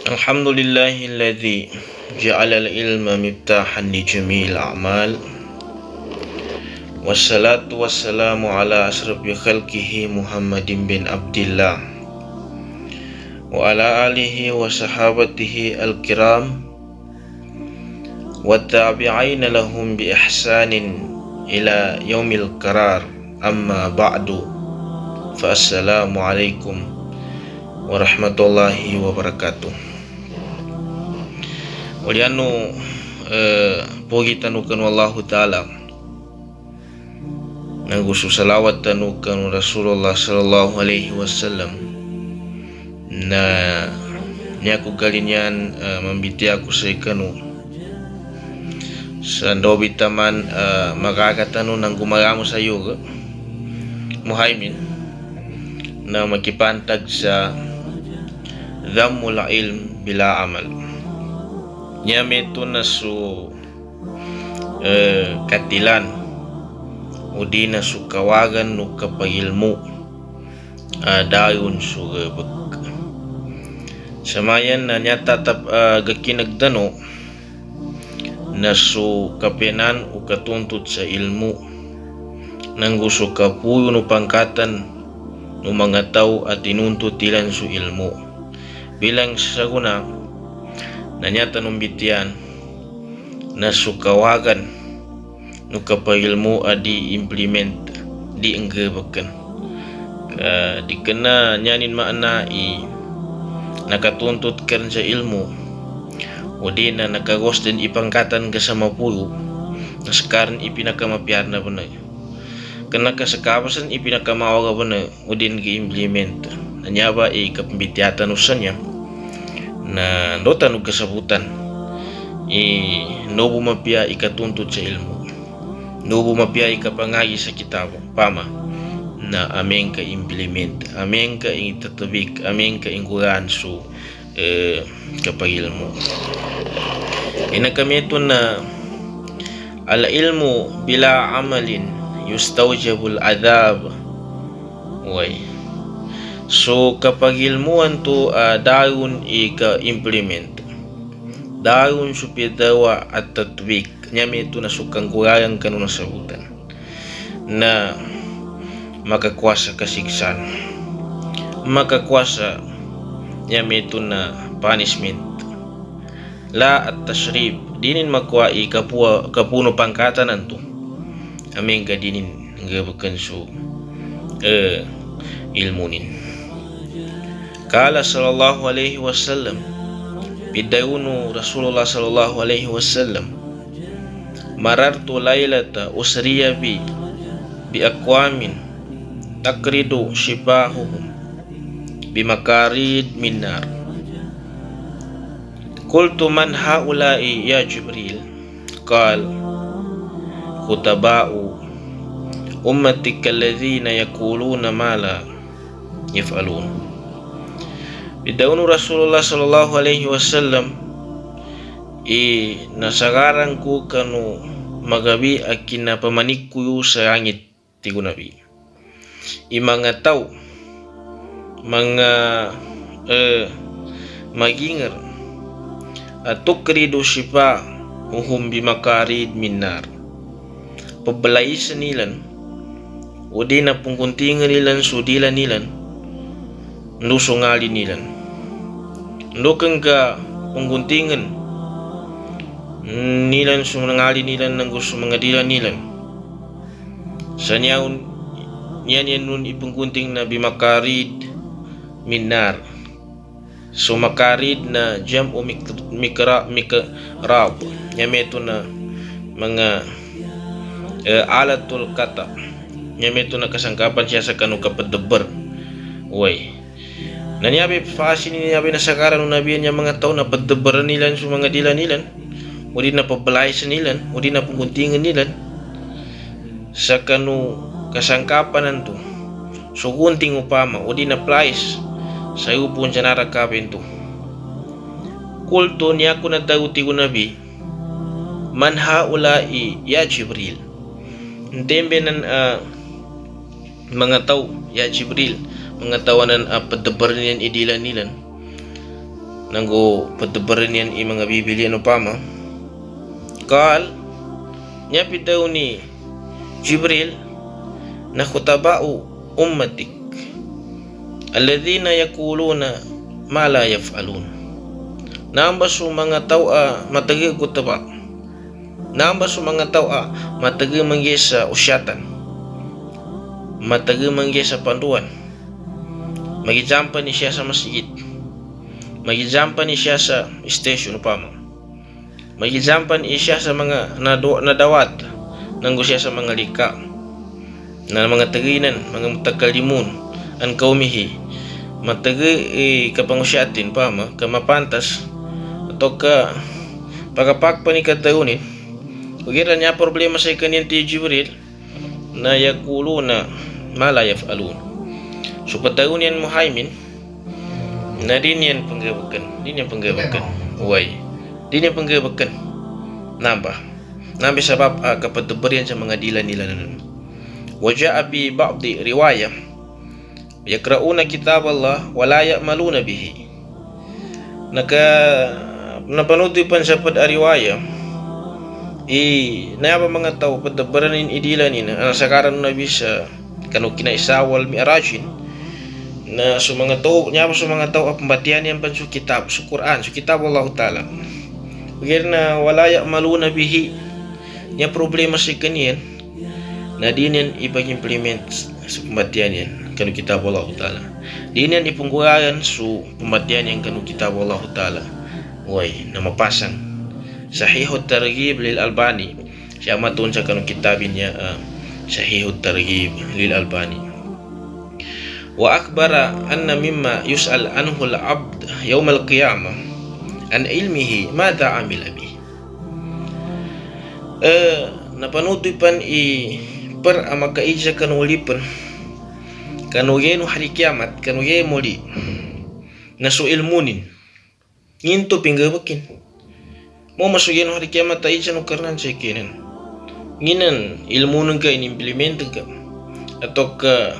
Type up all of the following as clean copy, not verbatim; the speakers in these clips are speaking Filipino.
Alhamdulillahilladzi ja'alal ilma miftahan li jami'il a'mal. Wassalatu wassalamu ala asrafi khalqihi Muhammadin bin Abdillah wa ala alihi wa sahabatihi al-kiram wa tabi'ina lahum bi ihsanin ila yaumil qarar. Amma ba'du, fa assalamu alaikum warahmatullahi wabarakatuh. Walianu pogi tanukan wallahu ta'ala nanggusu salawat tanukan Rasulullah sallallahu alaihi wasallam na nyaku galinyan mambiti aku saikanu sandobi taman makakatanu nang gumaramu sayo Muhaimin na makipantag sa dhammul ilm bila amal. Nyameto na su katilan udi na su kawagan no kapagilmo dayon su bek samayan na nyatatap gakinagdano na su kapenan o katuntut sa ilmu nang gusto kapuyo no pangkatan no mga tao at inuntut ilan su ilmu bilang saguna nanyata numbitian na sukawagan no kapagilmo adi implement di enggebakan di kena nyanin maana i nakatuntut kan sa ilmu udi na nakagos din ipangkatan kasama puyo na sekarang ipinakamapiar na banay kena kasakapasan ipinakamawaga banay udin gi-implement nanyaba kapambitiatan usanya na ndotan ug kasabutan no bumapia ikatuntut sa ilmu, no bumapia ikapangagi sa kitabo pama na ameng ka implement, ameng ka itatabik, ameng ka ingkuran su kapagilmo. Inakameto na al ilmu bila amalin yustawjabul adhab. Way so kapag ilmuan to dayon ika-implement dayon supidawa at tatwik nyami ito na sukang kurayang kanuna sabutan na makakwasa kasiksan makakwasa nyami ito na punishment la at tashrib dinin makwai kapuno pangkatanan to aming ka dinin ngabakan so ilmunin. Kala sallallahu alaihi wasallam bidayunu Rasulullah sallallahu alaihi wasallam marartu laylata usriya bi aqwamin takridu shibahuhum bimakarid min nar. Qultu man haula'i ya Jibril? Qal khutaba'u ummatika alladhina yaquluna ma la yaf'alun. Bidawnu Rasulullah sallallahu alaihi wasallam nasagarang ko kanu magabi akina pamanikkuyo sa langit tigo nabi mga tao mga magingar at tukrido sipa uhum bimakarid minar pabalaisan nilan o di na pungkuntingan nilan sudilan nilan nusungali nilan nukang ka pungguntingan nilan sumangali nilan ng gusto mga dilan nilan sa niyaon yan nun ipunggunting na bimakarid minar so makarid na jam o mikrab nyameto na mga alatul kata nyameto na kasangkapan siya sa kanu kapadabar way nanyabi fasin nanyabi na sakaran ng nabiyan niya mga tao na padabaran nilan sa mga dilan nilan o di na pabalay sa nilan o di na pungkuntingan nilan sa kanu kasangkapan nanto so gunting upama o di na place sa upon siya narakapin to kulto niya ko na daguti ko nabi man haulai ya Jibril Intembe ng mga tao, ya Jibril, mga tawanan padabar niyan idilan nilan. nanggo padabaran yan mga bibili upama. Qal nyapid daw ni Jibril na khutaba'u ummatik alladhina yakuluna ma la yaf'alun. Namba su mga tao matagi kutaba. Namba su mga tao matagi manggisa usyatan. Matagi manggisa panduan. Magijampa ni siya sa masjid. Magijampa ni siya sa station upama. Magijampa ni siya sa mga nadawat. Nanggo siya sa mga lika. Na mga taginan, mga mutakalimun an kaumihi. Matagi kapangusyatin upama kamapantas atau ka pagapakpa ni kataunin. Ugira niya problema sa kanyan ti Jibril na yakuluna ma la yaf'alun. So pataun yan muhaimin na din yan panggabakan. Uway. Din yan panggabakan. Namba sabab kapadabaran sa mga dila nila nun. Waja'a bi ba'di riwayah yakra'una kitab Allah wa la ya'maluna bihi. Napanood pan sa riwayah napa mga tao padabaran idila nina ang sakaran nabi sa kanu kinaisawal mi'rajin na sa mga tao pambatian yan pan sa kitab sa Quran sa kitab Allah Ta'ala bigir na wala ya'maluna bihi niya problema sa kanyan na din yan ipag-implement sa pambatian yan kanu kitab Allah Ta'ala din yan ipungguayan sa pambatian yan kanu kitab Allah Ta'ala way na mapasang Sahihut Targhib lil Albani. Siya matun sa kanong kitabin niya Sahihut Targhib lil Albani. Wa akbara anna mimma yus'al anhu al-'abd yawm al-qiyamah an ilmihi madha amila bi. Napanutoy pan per amakaija kanulipan kanuyeno hari kiamat kanuye muli nasu ilmunin nginto pinggabakin. Mo masukin hari kiamat tayo siya karnan sa ikinan. Nginan ilmu nung ka inimplementen ka. Atau ka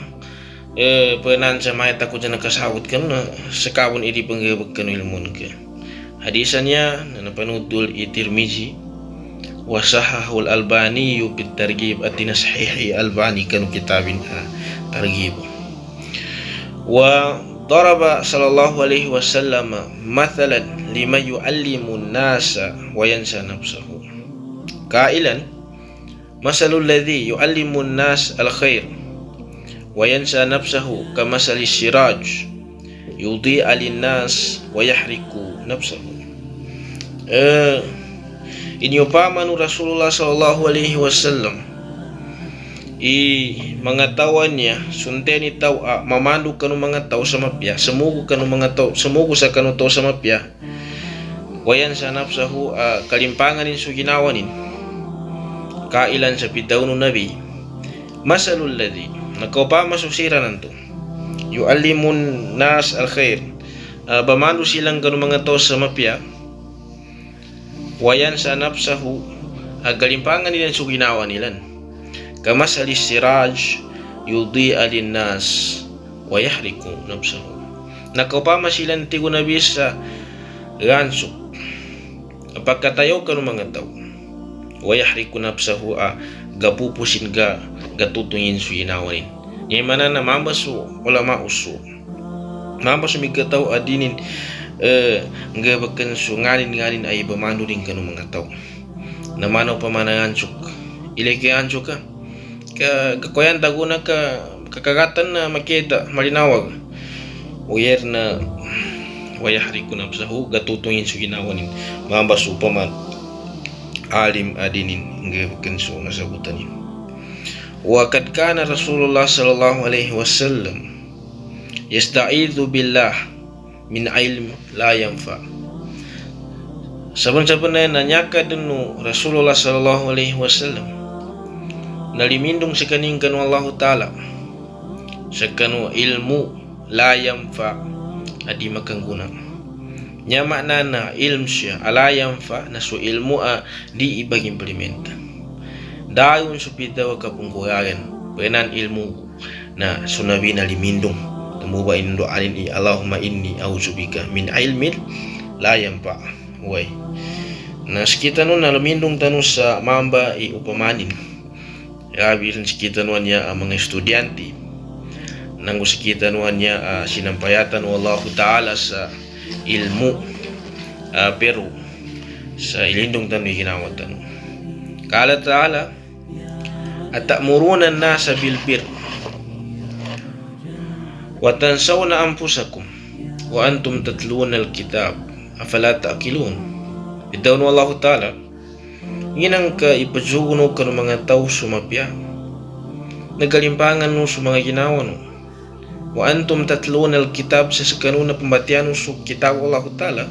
penan sa mayat ako dyan nakasawat ka na sa kawon iti panggabag ka no ilmu nung ka. Hadisan niya na napanudul Tirmizi wasahahul Albani yupit targib at tinashihi Albani ka no kitabin targib. Wa daraba sallallahu alaihi wasallam mathalan lima yu'allimun nasa wa yansa nafsahu qailan masalul ladzi yu'allimun nas al-khair wa yansa nafsahu kamasali siraj yudhi'a lin-nas wa yahriku nafsahu. Inyupaman Rasulullah sallallahu alaihi wasallam mga tawan niya sunten ni tao mamandu kanu mga tao sa mapya semugu kanu mga tao semugu sa kanu tao sa mapya wayan sa nafsahu kalimpangan in suginawanin kailan sa pitaun nabi masalul ladhi nakaupa masusira nanto yu'allimun nas al khair bamandu silang kanu mga tao sa mapya wayan sa nafsahu kalimpangan nila suginawan nilan kamasali siraj yudhi'a lin-nas wa yahriku nafsahu. Nakaupama silang tigo nabi sa gansok pagkatayo ka ng mga tao wa yahriku nafsahu gapupusin gatutungin su inawanin. Yan mana na mambasu ulama usu mambasu migataw adinin ngabakan su nganin ay bamandu din ka ng mga tao namanaw pamanangansok ilagyanso ka kakuyan daguna ka kakagatan na makita malinawag uyer na wayahriku nafsahu gatutungin su ginawanin mambasu paman alim adinin ngabakan su nasabutanin. Wa kad kana Rasulullah sallallahu alaihi wasallam yasta'idzu billah min ilm la yanfa. Saban-saban na nanyaka dunu Rasulullah sallallahu alaihi wasallam nalimindong sa kaning kanu Allah Ta'ala sa kanu ilmu la yanfa adi makangguna nya makna na ilm siya ala yanfa na su ilmu di ibag implementa dayon su pitaw kapungkuyagan penan ilmu na sunabi na limindong tumuba indo alin Allahumma inni a'udzubika min ilmin la yanfa. Way na sekita nun nalamindong tanong sa mamba upamanin yabirin sekita nun niya ang mga estudyante nang sekita nun niya sinampayatan wallahu ta'ala sa ilmu pero sa ilindong tanong ginawa tanong kala ta'ala at ta'muruna nasa bilbir wa tansawna anfusakum wa antum tatluna alkitab afala ta'qilun. Itaw no Allah Ta'ala nginang ka ipajuguno ka ng mga tao sumapya nagalimpangan no sa mga ginawa no wa antum tatluna alkitab sa kanuna pambatian sa kitab Allah Ta'ala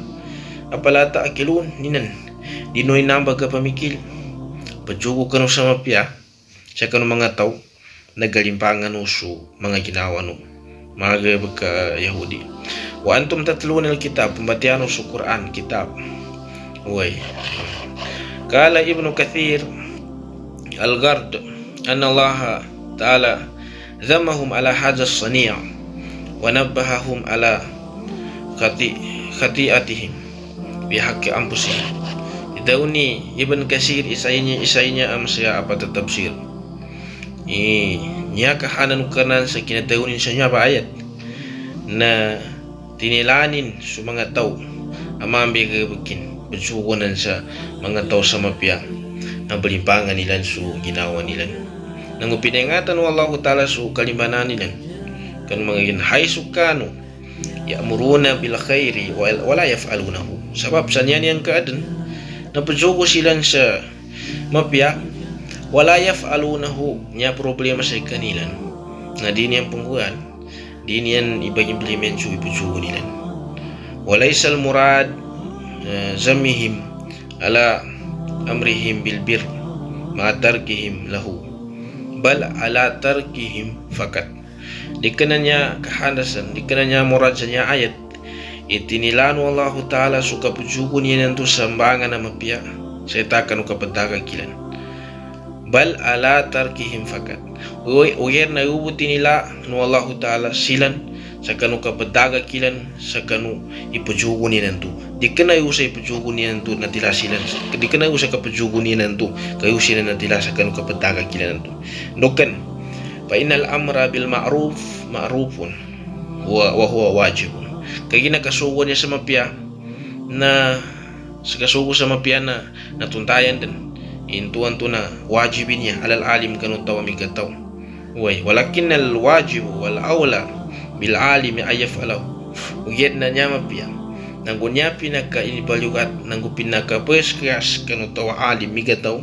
apala ta'qilun ninan dinoy namba ka pamikil pajugo ka no sa mapya sa kanong mga tao nagalimpangan no sa mga ginawa no mga ka Yahudi wa antum tatluna alkitab pambatian sa Quran kitab. Way kala Ibnu Kathir al-Gard anna Allah Ta'ala dhammahum ala hadha as-sani' wa nabbahahum ala khati'atihim bihaqqi anfusihim. Daw ni Ibn Kathir isainya ang siya apat tafsir niya kahanan kanan sa kinadawnin sa niya ba ayat na tinilanin sa mga tao amambi kabakin pagsukunan sa mga tao sa mapya ang balimpangan nila sa ginawa nila nang upinangatan ng Allah Ta'ala sa kalimbanan nila kan mga hay sukano ya'muruna bil khairi wala yaf'alunahu sabab sa niyan yang kaadan na pagsuko sila sa mapya wala yaf'alunahu niya problema sa kanilan na di niyan pangguan di niyan ibag-implement sa ipagsuko nila walaysal murad zamihim ala amrihim bil bir ma tarkihim lahu bal ala tarkihim fakat di kananya kahanasan di kananya murad sa niya ayat itinilano Allah Ta'ala suka pujugo niya nanto sambangan na mapya sa itakan o kapadaga kilan bal ala tarkihim fakat uyer na ubuti nila no Allah Ta'ala silan sa kanu kapadaga kilan sa kanu ipajugo niya nanto di kana usay ipajugo niya nanto na tila silan di kana usay kapajugo niya nanto kayo sila na tila sa kanu kapadaga kilan nanto dokan fa innal amra bil ma'ruf ma'rufun wa huwa wajibun kay ginakasugo niya sa mapya na sa kasugo sa mapya na natuntayan din intuan to na wajibin niya alal alim kanu taw amigataw way walakin al wajib wal aula bil alimi ayaf alaw ugyet na niya mapya nanggo niya pinaka inibalugat nanggo pinaka peskas kanu tawa alim migataw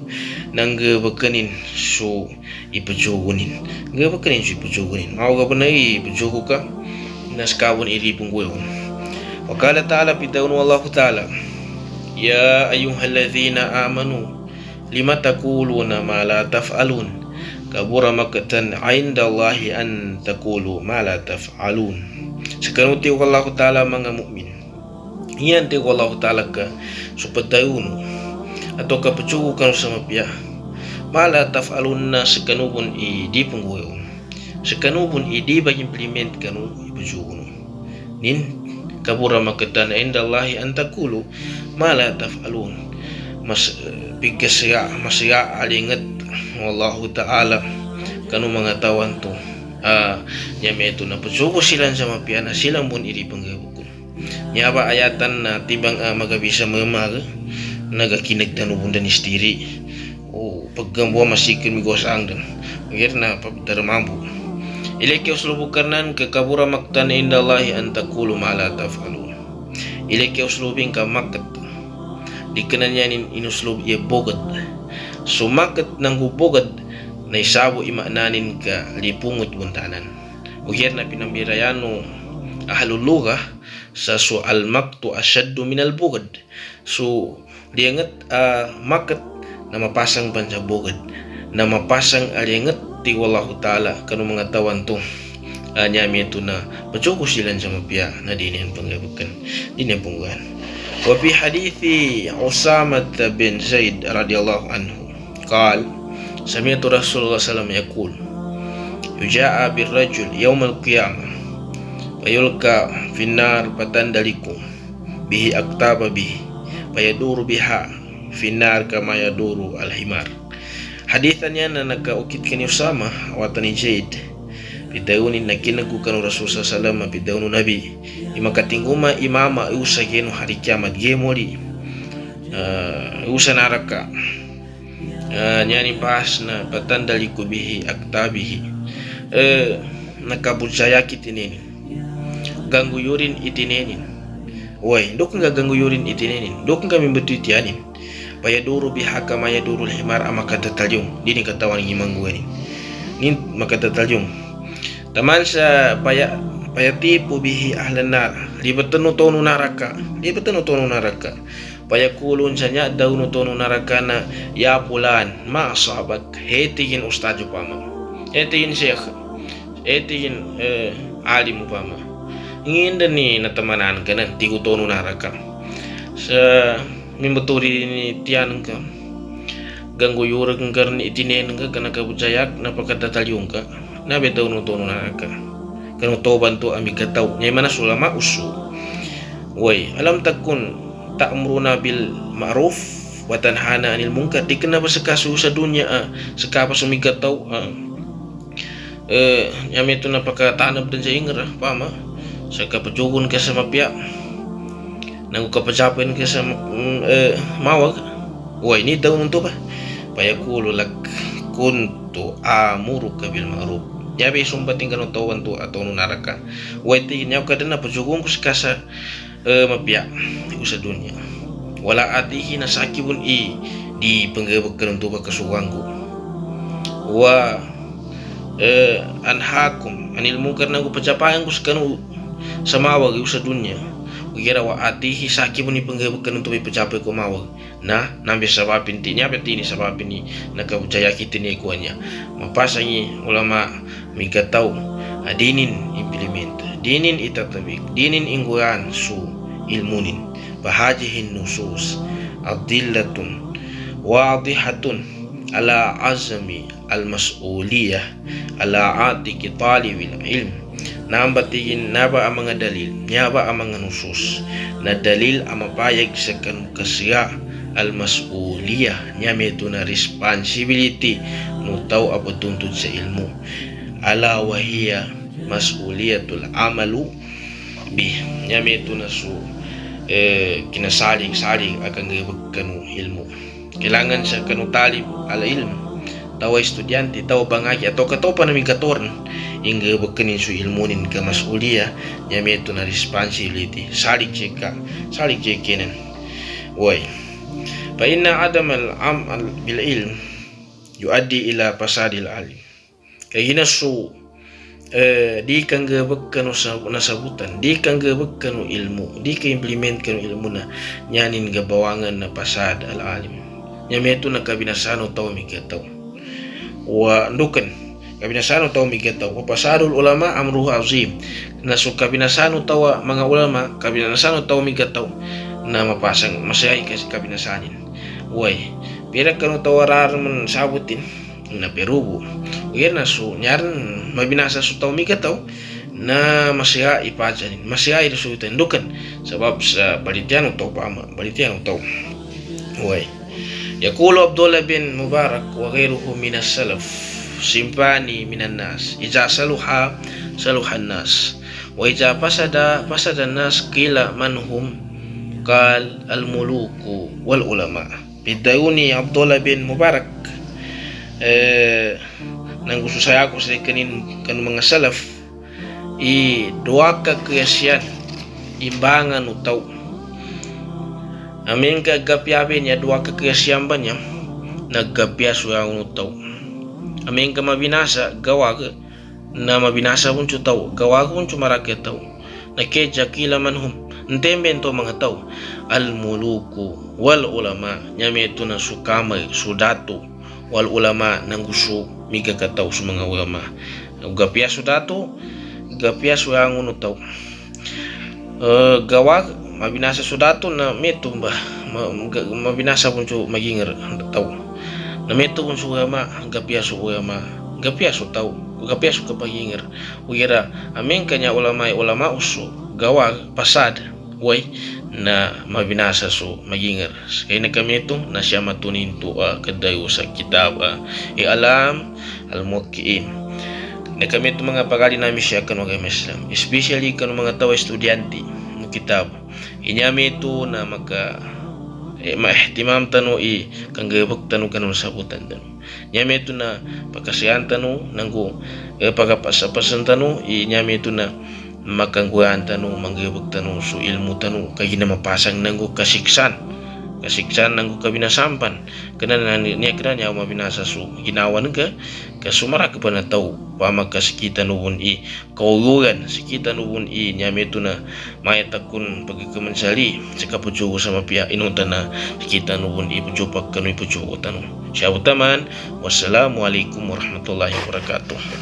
nanggo bakanin so ipajugunin nga bakanin so ipajugunin mao ka panay ipajugo ka naskawon iripong guyon wakala ta'ala pidawun wallahu ta'ala ya ayyuhalladzina amanu lima taquluna ma la taf'alun kabura makatan indallahi an taqulu ma la taf'alun sekarang ti Allah Ta'ala mga mukmin iyan ti Allah Ta'ala ka supatayun atau kapacugo kan sa mapya ma la taf'alun na sekanubun di pengguyon sekanubun di ba implement kanu ipajugo nin kabura makatan indallahi an taqulu ma la taf'alun mas bigasya masya alingat wallahu ta'ala kanu mga tawan to nya meto na pagsuko sila sa mapya na silang bun iri panggabukon nya ba ayatan na tibang magabisa mamaga nagakinagtano bundan istiri o paggambuwa masikin migos ang dan magir na pabdarmambu ilike uslubu karnan kakabura maktan indallahi an taqulu ma la taf'alun ilike uslubing ka makat di kananyanin inuslub iya bogad sumakat ng hubogad na isabo imananin ka lipungot buntanan ugyer na pinambirayano ahaluluga sa so almaktu asyaddu minal bogad so liangat makat na mapasang ban sa bogad na mapasang aliangat ti wallahu ta'ala kanu mga tawan to nyami ito na pacuko silan sa mapya na dinihan panggabakan dinihan pungguhan wa fi hadithi Usamah bin Zaid radhiyallahu anhu qal sami'tu Rasulullah sallallahu alaihi wasallam yaqul yuja'a birrajul yawmal qiyamah wa yulqa finnar patandalikum bihi aktaba bihi fayaduru biha finnar kama yaduru al-himar. Hadithannya na nagkaukit kani Usama watani Zaid bidaunin na kinagukan Rasul sallallahu bidaunu nabi imakatinguma imama usa geno hari kiamat gemori usa naraka nyani pas na patandali kubihi aktabihi nakabujaya kitinin ganggu yurin itinin woi dok nga ganggu yurin itinin dok nga mimbetu itianin payaduru biha kama yaduru al-himar amakadatalyong dini katawan ngimangguanin nin makadatalyong taman sa payatipu bihi ahlan nar libatan utonu naraka payakulun sanya daw utonu naraka na ya pulan ma asabak hetigin ustadyo pama hetigin syekh hetigin alim pama ingin ni natamanan ka nan tigo utonu naraka sa mimbuturi ni tiyan ka ganggu yurang karni itinen ka kana kabujayak napakadatalyong ka nabe daw nutono naraka kanu toban tu amigataw nyay mana sulama usu way alam takun ta'muruna bil ma'ruf wa tanhana 'anil munkar dikena basakasu sa dunya sakapa sumigataw nyami tu napakatanab dan sa ingra pama sa kapajugon ka sa mapya nang kapajapin ka sa mawag way ni daw nunto ba payakulu lak kuntu amuruka bil ma'ruf yabe sumbating kanong tawan to atau naraka waiti nyaw kada na pajugong kuskasa mapya sa dunya wala atihi nasakibun di pengebek kanong to kasuwanggo wa anhakum anil munkar nang pajapayan kuskano sa mawag sa dunya kira wa atihi sakibun ni pengebek kanong to pajapai ko mawag na nambi sababin ti nya beti ni sababin ni nakabujaya kitini kuanya mapasangi ulama migataw adinin implement dinin itatabik dinin ingguran su ilmunin bahajihin nusus adillatun wadihatun ala azmi al-mas'uliyah ala atiki talibil ilm nambatigin naba ang mga dalil nyaba ang mga nusus na dalil ang mapayag sa kasya al-mas'uliyah nyame ito na responsibility nutaw apaduntod sa ilmu ala wahiya mas'uliyatul amalu bi nyame ito na su kinasaling-saling akan kanu ilmu kailangan sa kanu talib ala ilmu tawa estudyante tawa bangaki atau katopa na migatorn ingga bakanin su ilmunin ka mas'uliyah nyame ito na responsibility saling cekanan way fa inna adam al-amal bil ilm yuaddi ila fasadil alim kay hinasu di kang gabakano sa nasabutan di kang gabakano ilmu di ka implement kano ilmu na nyanin gabawangan na pasad al alim nyameto na kabinasano taw migataw wa ndukan kabinasano taw migataw wa pasadul ulama amruhu azim nasu kabinasano taw mga ulama kabinasano taw migataw na mapasang masayay kasi kabinasanin way pira kanu tawarar man sabutin na perubo uyer na su nyaran mabinasa su taw migataw na masaya ipajanin masaya isu tendukan sebab sa balitian taw pama balitian taw way yaqulu Abdullah bin Mubarak wa ghairuhu minas salaf simpani minan nas ija saluha saluhan nas wa ija fasada nas qila manhum qal al muluku wal ulama bidayuni Abdullah bin Mubarak nang gusto saya ako sa kanin mga salaf i dua ka kayasyan imbangan utaw amin ka gapyabe niya dua ka kayasyan ba niya naggapyaso ang utaw amin ka mabinasa gawag na mabinasa pun taw gawag pun marakit taw nakedya kila manhum ntemben to mga taw al muluku wal ulama nyame ito na sukamay sudato wal ulama nang gusto migakataw sa mga ulama gapyaso dato gapyaso ang unutaw gawag mabinasa sudato na metumba mabinasa pun so maging taw na meto pun so ulama gapyaso taw gapyaso kapagingir ugira amin kanya ulama uso gawag pasad way na mabinasa so magingar. Kaya na kami ito na siya matunin to kadayo sa kitab alam al-mukiin. Na kami ito mga pagali namin siya kanu agama Islam. Especially kanu mga tawa estudyante ng kitab. Inyami ito na maihtimam tanu kang gabak tanu kanu sabutan tanu. Nyami ito na pagkasiyan tanu nanggo pagapasapasan tanu nyami ito na makangguan tanu manggabag tanu so ilmu tanu kay na mapasang nanggo kasiksan nanggo kabinasampan kana niya kana niya mabinasa so ginawan ka kasumara ka pa na tao pamagkasikita nuwun kauyugan sikita nuwun nyami ito na mayatakun pagkakamansali sa kapujugo sa mapia inuta na sikita nuwun pujupak kanu pujugo tanu siya utaman. Wassalamualaikum warahmatullahi wabarakatuh.